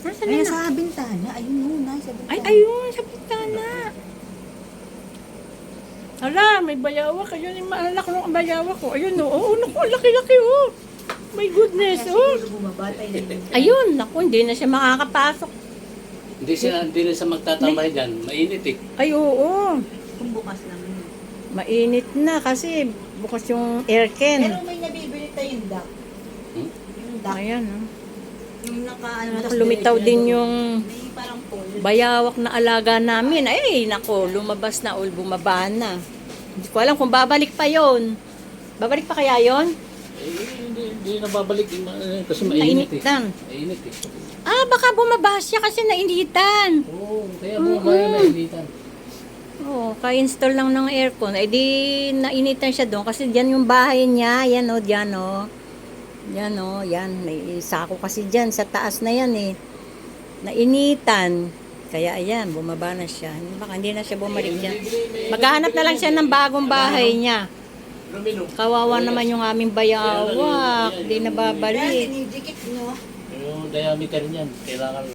Nasaan Ayan na? sa bintana. Ayun muna, sa bintana. Ay, ayun, sa bintana. Hala, may bayawak. Ayun yung maalak ng bayawak ko. Ayun, oo, naku, ang laki-laki, oh. My goodness, Kaya oh. siguro bumabatay na yun. Ayun, naku, hindi na siya makakapasok. Hindi na sa magtatambay dyan. Mainit eh. Ay, oo. Kung bukas lang yun. Mainit na kasi bukas yung aircon. Pero may nabibili tayong duck. Hmm? Yung duck. Ayan, oh. Yung naka-ano. Naku, tas lumitaw diretso na din doon. yung May parang pole. bayawak na alaga namin. Ay, naku, lumabas na o bumaba na. Hindi ko alam kung babalik pa yon. Babalik pa kaya yon? Hindi na babalik. Kasi mainit eh. Nainitan. Mainit eh. Ah, baka bumaba siya kasi nainitan. Oo, kaya bumabaya na initan. Oo, ka-install lang ng aircon. Eh di nainitan siya doon kasi diyan yung bahay niya. Yan o, diyan o. Yan o, yan. May sako kasi diyan sa taas na yan eh. Nainitan. Kaya ayan, bumaba na siya. Baka hindi na siya bumalik dyan. Maghahanap na lang siya ng bagong bahay niya. Kawawa naman yung aming bayawak. Hindi na Kaya babalik. sinidikit, no? Yung diameter niyan, kailangan